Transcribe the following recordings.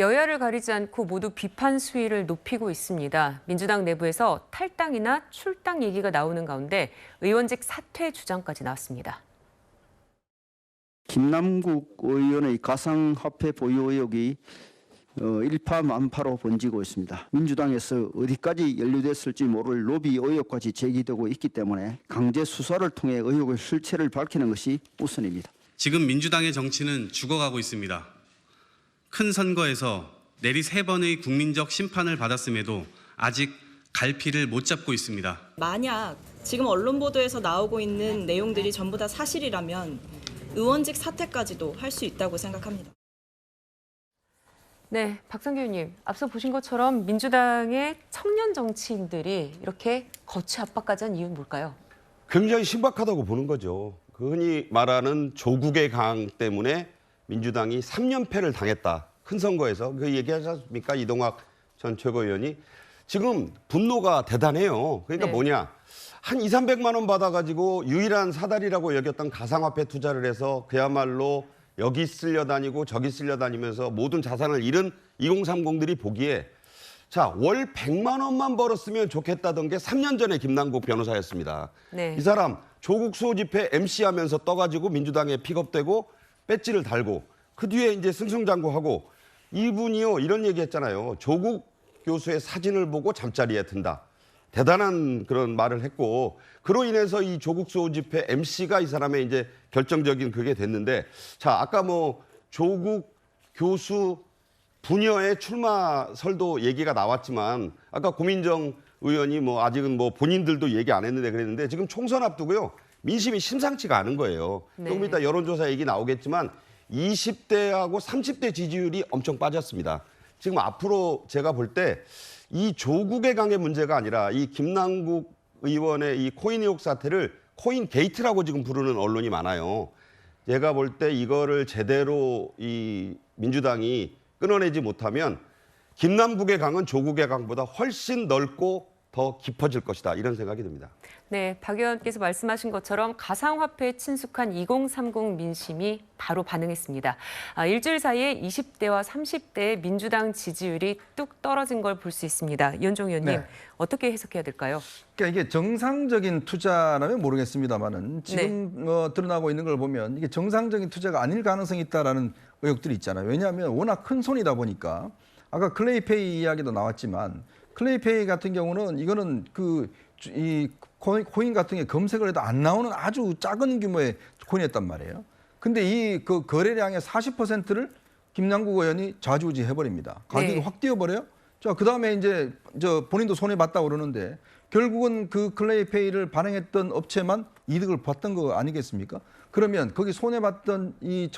여야를 가리지 않고 모두 비판 수위를 높이고 있습니다. 민주당 내부에서 탈당이나 출당 얘기가 나오는 가운데 의원직 사퇴 주장까지 나왔습니다. 김남국 의원의 가상화폐 보유 의혹이 일파만파로 번지고 있습니다. 민주당에서 어디까지 연루됐을지 모를 로비 의혹까지 제기되고 있기 때문에 강제 수사를 통해 의혹의 실체를 밝히는 것이 우선입니다. 지금 민주당의 정치는 죽어가고 있습니다. 큰 선거에서 내리 3번의 국민적 심판을 받았음에도 아직 갈피를 못 잡고 있습니다. 만약 지금 언론 보도에서 나오고 있는 내용들이 전부 다 사실이라면 의원직 사퇴까지도 할 수 있다고 생각합니다. 네, 박상규 의원님, 앞서 보신 것처럼 민주당의 청년 정치인들이 이렇게 거취 압박까지 한 이유는 뭘까요? 굉장히 신박하다고 보는 거죠. 흔히 말하는 조국의 강 때문에 민주당이 3연패를 당했다. 큰 선거에서. 그 얘기하지 않습니까? 이동학 전 최고위원이. 지금 분노가 대단해요. 그러니까 네. 뭐냐. 한 200~300만 원 받아가지고 유일한 사다리라고 여겼던 가상화폐 투자를 해서 그야말로 여기 쓸려 다니고 저기 쓸려 다니면서 모든 자산을 잃은 2030들이 보기에 자, 월 100만 원만 벌었으면 좋겠다던 게 3년 전에 김남국 변호사였습니다. 네. 이 사람 조국 수호 집회 MC 하면서 떠가지고 민주당에 픽업되고 배지를 달고 그 뒤에 이제 승승장구하고 이분이요 이런 얘기 했잖아요. 조국 교수의 사진을 보고 잠자리에 든다. 대단한 그런 말을 했고 그로 인해서 이 조국 수호 집회 MC가 이 사람의 이제 결정적인 그게 됐는데 자 아까 뭐 조국 교수 부녀의 출마설도 얘기가 나왔지만 아까 고민정 의원이 뭐 아직은 뭐 본인들도 얘기 안 했는데 그랬는데 지금 총선 앞두고요 민심이 심상치가 않은 거예요. 네. 조금 이따 여론조사 얘기 나오겠지만 20대하고 30대 지지율이 엄청 빠졌습니다. 지금 앞으로 제가 볼 때 이 조국의 강의 문제가 아니라 이 김남국 의원의 이 코인 의혹 사태를 코인 게이트라고 지금 부르는 언론이 많아요. 제가 볼 때 이거를 제대로 이 민주당이 끊어내지 못하면 김남국의 강은 조국의 강보다 훨씬 넓고 더 깊어질 것이다. 이런 생각이 듭니다. 네, 박 의원께서 말씀하신 것처럼 가상화폐에 친숙한 2030 민심이 바로 반응했습니다. 일주일 사이에 20대와 30대의 민주당 지지율이 뚝 떨어진 걸 볼 수 있습니다. 이현종 의원님, 네. 어떻게 해석해야 될까요? 그러니까 이게 정상적인 투자라면 모르겠습니다만은 지금 드러나고 있는 걸 보면 이게 정상적인 투자가 아닐 가능성이 있다라는 의혹들이 있잖아요. 왜냐하면 워낙 큰 손이다 보니까 아까 클레이페이 이야기도 나왔지만 클레이페이 같은 경우는 이거는 이 코인 같은 게 검색을 해도 안 나오는 아주 작은 규모의 코인이었단 말이에요. 근데 이 그 거래량의 40%를 김남국 의원이 좌지우지 해버립니다. 가격이 네. 확 뛰어버려요. 자, 그 다음에 이제 본인도 손해 봤다고 그러는데 결국은 그 클레이페이를 발행했던 업체만 이득을 봤던 거 아니겠습니까? 그러면 거기 손해 봤던 이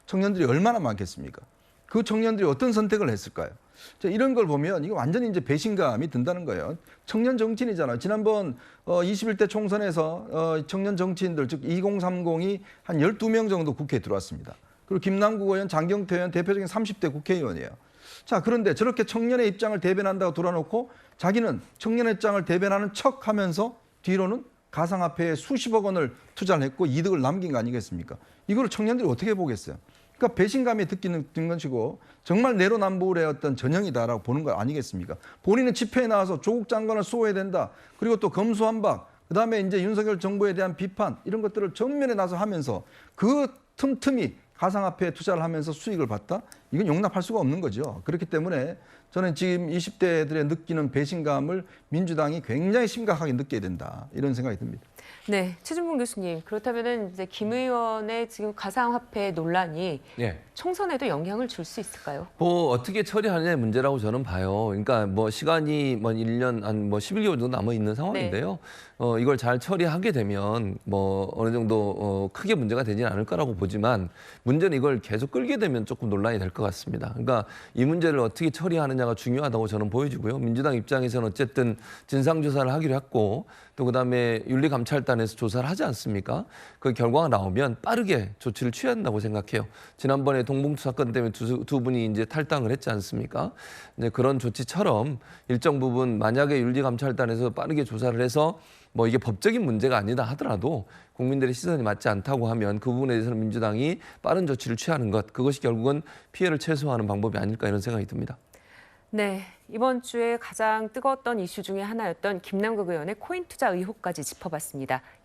청년들이 얼마나 많겠습니까? 그 청년들이 어떤 선택을 했을까요? 자, 이런 걸 보면 이거 완전히 이제 배신감이 든다는 거예요. 청년 정치인이잖아요. 지난번 21대 총선에서 청년 정치인들 즉 2030이 한 12명 정도 국회에 들어왔습니다. 그리고 김남국 의원, 장경태 의원 대표적인 30대 국회의원이에요. 자, 그런데 저렇게 청년의 입장을 대변한다고 돌아놓고 자기는 청년의 입장을 대변하는 척하면서 뒤로는 가상화폐에 수십억 원을 투자를 했고 이득을 남긴 거 아니겠습니까? 이걸 청년들이 어떻게 보겠어요? 그러니까 배신감이 든 것이고 정말 내로남불의 어떤 전형이다라고 보는 거 아니겠습니까? 본인은 집회에 나와서 조국 장관을 수호해야 된다. 그리고 또 검수완박, 그다음에 이제 윤석열 정부에 대한 비판 이런 것들을 정면에 나서 하면서 그 틈틈이 가상화폐에 투자를 하면서 수익을 봤다? 이건 용납할 수가 없는 거죠. 그렇기 때문에 저는 지금 20대들의 느끼는 배신감을 민주당이 굉장히 심각하게 느껴야 된다. 이런 생각이 듭니다. 네, 최준봉 교수님, 그렇다면은 이제 김 의원의 지금 가상화폐 논란이 예. 총선에도 영향을 줄 수 있을까요? 뭐 어떻게 처리하느냐의 문제라고 저는 봐요. 그러니까 뭐 시간이 뭐 1년 한 뭐 11개월 정도 남아 있는 상황인데요. 이걸 잘 처리하게 되면 뭐 어느 정도 크게 문제가 되지는 않을 거라고 보지만 문제는 이걸 계속 끌게 되면 조금 논란이 될 것 같습니다. 그러니까 이 문제를 어떻게 처리하느냐가 중요하다고 저는 보여지고요. 민주당 입장에서는 어쨌든 진상조사를 하기로 했고 또 그다음에 윤리감찰단에서 조사를 하지 않습니까? 그 결과가 나오면 빠르게 조치를 취해야 한다고 생각해요. 지난번에 동봉투 사건 때문에 두 분이 이제 탈당을 했지 않습니까? 이제 그런 조치처럼 일정 부분 만약에 윤리감찰단에서 빠르게 조사를 해서 뭐 이게 법적인 문제가 아니다 하더라도 국민들의 시선이 맞지 않다고 하면 그 부분에 대해서는 민주당이 빠른 조치를 취하는 것, 그것이 결국은 피해를 최소화하는 방법이 아닐까 이런 생각이 듭니다. 네, 이번 주에 가장 뜨거웠던 이슈 중에 하나였던 김남국 의원의 코인 투자 의혹까지 짚어봤습니다.